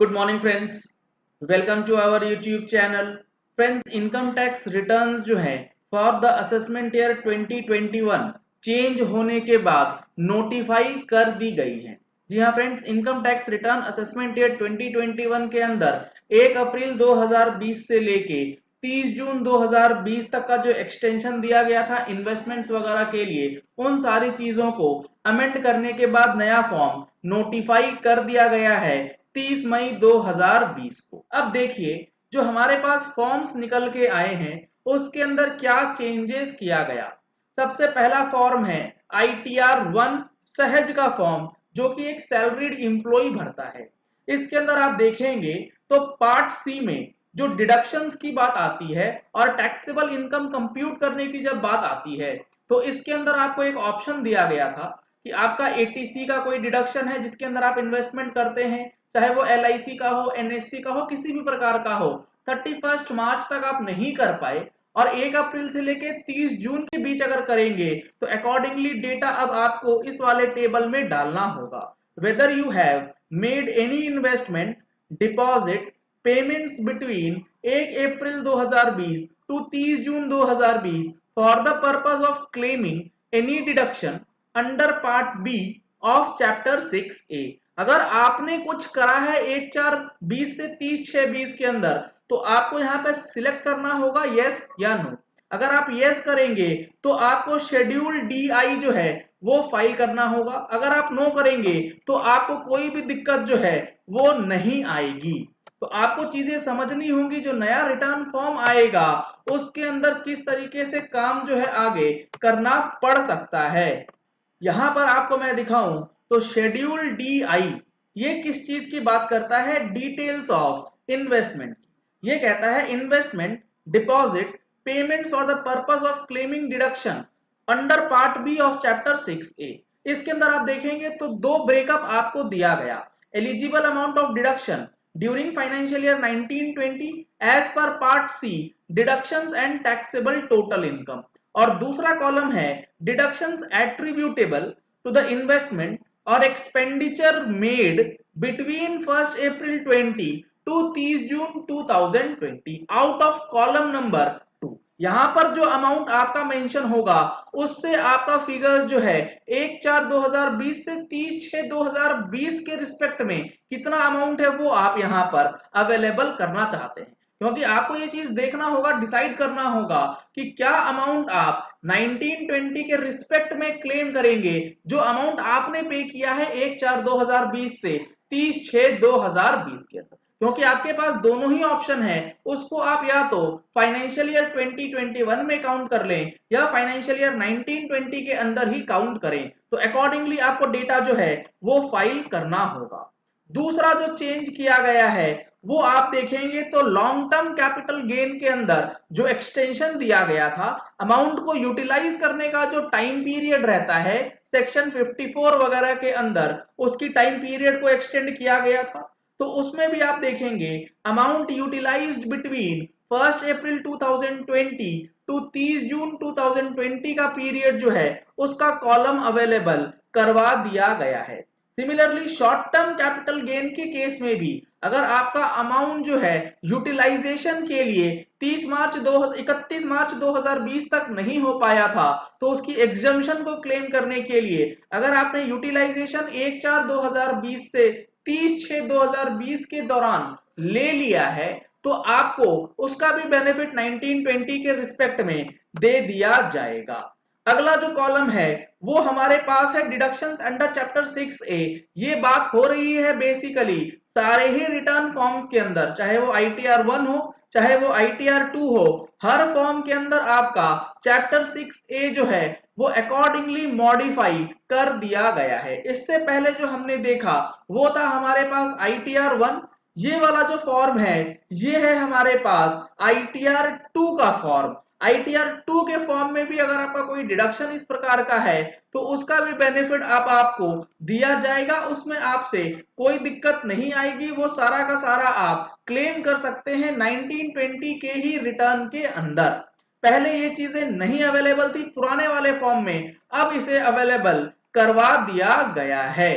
Good morning friends, welcome to our YouTube channel. Friends, income tax returns जो है for the assessment year 2021 change होने के बाद notify कर दी गई है। जी हाँ friends, income tax return assessment year 2021 के अंदर 1 अप्रैल 2020 से लेके 30 जून 2020 तक का जो एक्सटेंशन दिया गया था इन्वेस्टमेंट्स वगैरह के लिए, उन सारी चीजों को अमेंड करने के बाद नया फॉर्म नोटिफाई कर दिया गया है 30 मई 2020 को। अब देखिए, जो हमारे पास फॉर्म्स निकल के आए हैं उसके अंदर क्या चेंजेस किया गया। सबसे पहला फॉर्म है ITR-1 सहज का फॉर्म, जो कि एक सैलरीड एम्प्लॉय भरता है। इसके अंदर आप देखेंगे तो पार्ट सी में जो डिडक्शंस की बात आती है और टैक्सेबल इनकम कंप्यूट करने की जब बात आती है, तो इसके अंदर आपको एक ऑप्शन दिया गया था कि आपका ATC का कोई डिडक्शन है जिसके अंदर आप इन्वेस्टमेंट करते हैं, चाहे वो LIC का हो, NSC का हो, किसी भी प्रकार का हो, 31 मार्च तक आप नहीं कर पाए और 1 अप्रैल से लेके 30 जून के बीच अगर करेंगे तो अकॉर्डिंगली डेटा अब आपको इस वाले टेबल में डालना होगा। Whether you have made any investment deposit payments between 1 April 2020 to 30 June 2020 for the purpose of claiming any deduction under part B of chapter 6A। अगर आपने कुछ करा है 1/4/20 से 30/6/20 के अंदर, तो आपको यहाँ पे सिलेक्ट करना होगा यस या नो। अगर आप यस करेंगे तो आपको शेड्यूल DI जो है वो फाइल करना होगा। अगर आप नो करेंगे तो आपको कोई भी दिक्कत जो है वो नहीं आएगी। तो आपको चीजें समझनी होंगी, जो नया रिटर्न फॉर्म आएगा उसके अंदर किस तरीके से काम जो है आगे करना पड़ सकता है। यहां पर आपको मैं दिखाऊं तो शेड्यूल DI ये किस चीज की बात करता है, डिटेल्स ऑफ इन्वेस्टमेंट। ये कहता है investment deposit payments for the purpose of claiming deduction under part B of chapter 6A। इसके अंदर आप देखेंगे तो दो ब्रेकअप आपको दिया गया। Eligible amount of deduction during financial year 1920 as per part C deductions and taxable total income, और दूसरा कॉलम है deductions attributable to the investment और expenditure made between 1 April 20 to 30 June 2020 out of column number 2। यहां पर जो amount आपका mention होगा उससे आपका फिगर जो है 1/4/2020 से 30/6/2020 के रिस्पेक्ट में कितना अमाउंट है वो आप यहां पर अवेलेबल करना चाहते हैं। क्योंकि आपको ये चीज देखना होगा, डिसाइड करना होगा कि क्या अमाउंट आप 1920 के रिस्पेक्ट में क्लेम करेंगे, जो अमाउंट आपने पे किया है 1/4/2020 से 30/6/2020 के अंदर। क्योंकि आपके पास दोनों ही ऑप्शन है, उसको आप या तो फाइनेंशियल ईयर 2021 में काउंट कर लें या फाइनेंशियल ईयर 1920 के अंदर ही काउंट करें। तो अकॉर्डिंगली आपको डेटा जो है वो फाइल करना होगा। दूसरा जो चेंज किया गया है वो आप देखेंगे तो लॉन्ग टर्म कैपिटल गेन के अंदर जो एक्सटेंशन दिया गया था, अमाउंट को यूटिलाइज करने का जो टाइम पीरियड रहता है सेक्शन 54 वगैरह के अंदर, उसकी टाइम पीरियड को एक्सटेंड किया गया था। तो उसमें भी आप देखेंगे amount utilized between 1 April 2020 to 30 June 2020 का पीरियड जो है उसका कॉलम अवेलेबल करवा दिया गया है। Similarly short term capital gain के केस में भी अगर आपका अमाउंट जो है यूटिलाइजेशन के लिए 31 मार्च 2020 तक नहीं हो पाया था, तो उसकी एग्जम्पशन को क्लेम करने के लिए अगर आपने यूटिलाइजेशन 1/4/2020 से 30/6/2020 के दौरान ले लिया है, तो आपको उसका भी बेनिफिट 1920 के रिस्पेक्ट में दे दिया जाएगा। अगला जो कॉलम है वो हमारे पास है डिडक्शंस अंडर चैप्टर 6A। ये बात हो रही है बेसिकली सारे ही रिटर्न फॉर्म्स के अंदर, चाहे वो ITR-1 हो चाहे वो ITR-2 हो, हर फॉर्म के अंदर आपका चैप्टर 6A जो है वो अकॉर्डिंगली मॉडिफाई कर दिया गया है। इससे पहले जो हमने देखा वो था हमारे पास ITR-1। ये वाला जो फॉर्म है ये है हमारे पास ITR-2 का फॉर्म। ITR-2 के फॉर्म में भी अगर आपका कोई डिडक्शन इस प्रकार का है तो उसका भी बेनिफिट आपको दिया जाएगा, उसमें आपसे कोई दिक्कत नहीं आएगी, वो सारा का सारा आप क्लेम कर सकते हैं 1920 के ही रिटर्न के अंदर। पहले ये चीजें नहीं अवेलेबल थी पुराने वाले फॉर्म में, अब इसे अवेलेबल करवा दिया गया है।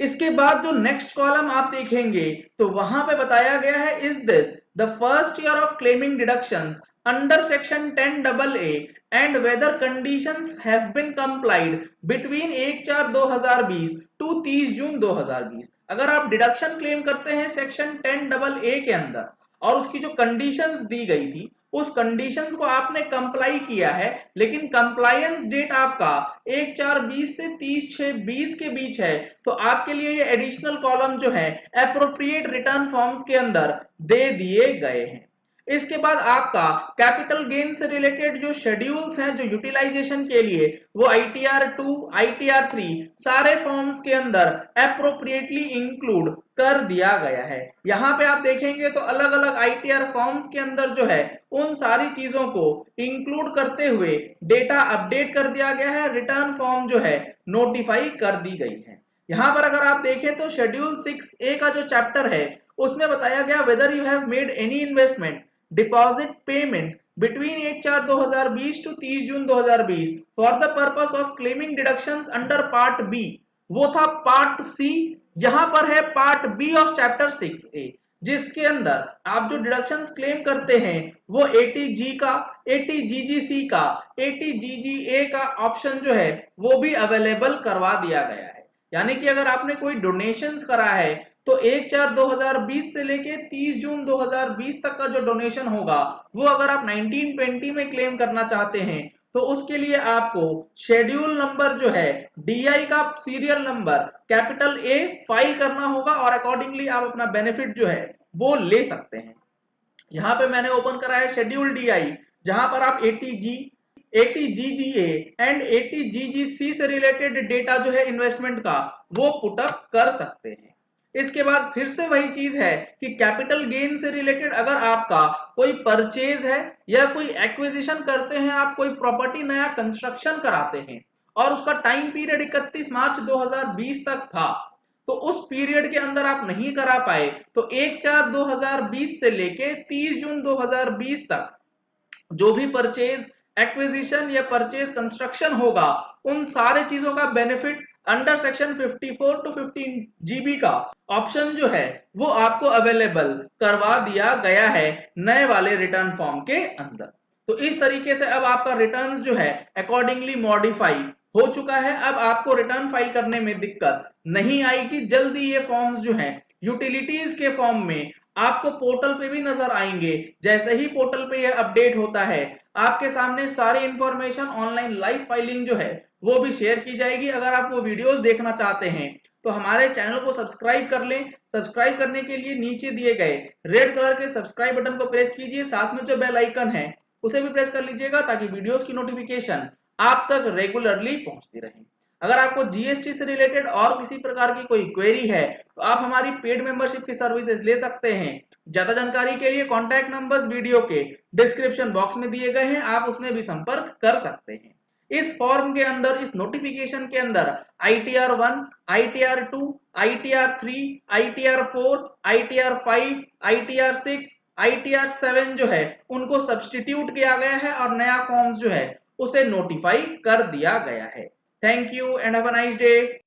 इसके बाद जो नेक्स्ट कॉलम आप देखेंगे तो वहां पे बताया गया है, is this the first year of claiming deductions under section 10AA and whether conditions have been complied between 1/4/2020 to 30 June 2020। अगर आप डिडक्शन क्लेम करते हैं सेक्शन 10AA के अंदर और उसकी जो कंडीशंस दी गई थी उस कंडीशंस को आपने कंप्लाई किया है, लेकिन कंप्लायंस डेट आपका 1/4/20 से 30/6/20 के बीच है, तो आपके लिए ये एडिशनल कॉलम जो है एप्रोप्रिएट रिटर्न फॉर्म्स के अंदर दे दिए गए हैं। इसके बाद आपका कैपिटल गेन से रिलेटेड जो शेड्यूल्स हैं जो यूटिलाइजेशन के लिए, वो ITR 2 ITR 3 सारे फॉर्म्स के अंदर एप्रोप्रिएटली इंक्लूड कर दिया गया है। यहाँ पे आप देखेंगे तो अलग अलग ITR फॉर्म्स के अंदर जो है उन सारी चीजों को इंक्लूड करते हुए डेटा अपडेट कर दिया गया है, रिटर्न फॉर्म जो है नोटिफाई कर दी गई है। यहाँ पर अगर आप देखें तो शेड्यूल 6A का जो चैप्टर है उसमें बताया गया whether you have made any investment deposit payment between 1/4/2020 to 30 June 2020 for the purpose of claiming deductions under part B, वो था पार्ट सी। यहां पर है part B of chapter 6A, जिसके अंदर आप जो डिडक्शंस क्लेम करते हैं वो 80G का, 80GGC का, 80GGA का ऑप्शन जो है वो भी अवेलेबल करवा दिया गया है। यानी कि अगर आपने कोई डोनेशंस करा है तो 1/4/2020 से लेके 30 जून 2020 तक का जो डोनेशन होगा वो अगर आप 1920 में क्लेम करना चाहते हैं तो उसके लिए आपको शेड्यूल नंबर जो है DI का serial number capital A file करना होगा और अकॉर्डिंगली आप अपना बेनिफिट जो है वो ले सकते हैं। यहाँ पे मैंने ओपन करा है शेड्यूल DI, जहां पर आप 80GGA एंड 80GGC से रिलेटेड डेटा जो है इन्वेस्टमेंट का वो पुटअप कर सकते हैं। इसके बाद फिर से वही चीज है कि कैपिटल गेन से रिलेटेड अगर आपका कोई परचेज है या कोई एक्विजिशन करते हैं, आप कोई प्रॉपर्टी नया कंस्ट्रक्शन कराते हैं और उसका टाइम पीरियड 31 मार्च 2020 तक था, तो उस पीरियड के अंदर आप नहीं करा पाए तो 1/4/2020 से लेके 30 जून 2020 तक जो भी परचेज एक्विजिशन या परचेज कंस्ट्रक्शन होगा उन सारे चीजों का benefit under section 54 to 15GB का ऑप्शन जो है वो आपको अवेलेबल करवा दिया गया है नए वाले रिटर्न फॉर्म के अंदर। तो इस तरीके से अब आपका रिटर्न्स जो है अकॉर्डिंगली मॉडिफाई हो चुका है। अब आपको रिटर्न फाइल करने में दिक्कत नहीं आएगी। जल्दी ये फॉर्म्स जो है यूटिलिटीज के फॉर्म में आपको पोर्टल पे भी नजर आएंगे। जैसे ही पोर्टल पे ये अपडेट होता है आपके सामने सारी इंफॉर्मेशन ऑनलाइन लाइव फाइलिंग जो है वो भी शेयर की जाएगी। अगर आप वो वीडियोस देखना चाहते हैं तो हमारे चैनल को सब्सक्राइब कर लें। सब्सक्राइब करने के लिए नीचे दिए गए रेड कलर के सब्सक्राइब बटन को प्रेस कीजिए, साथ में जो बेल आइकन है उसे भी प्रेस कर लीजिएगा ताकि वीडियोस की नोटिफिकेशन आप तक रेगुलरली पहुंचती रहे। अगर आपको GST से रिलेटेड और किसी प्रकार की कोई क्वेरी है तो आप हमारी पेड मेंबरशिप की सर्विसेज ले सकते हैं। ज्यादा जानकारी के लिए कॉन्टैक्ट नंबर्स वीडियो के डिस्क्रिप्शन बॉक्स में दिए गए हैं, आप उसमें भी संपर्क कर सकते हैं। इस फॉर्म के अंदर, इस नोटिफिकेशन के अंदर ITR 1, ITR 2, ITR 3, ITR 4, ITR 5, ITR 6, ITR 7 जो है उनको सब्सटीट्यूट किया गया है और नया फॉर्म्स जो है उसे नोटिफाई कर दिया गया है। Thank you and have a nice day.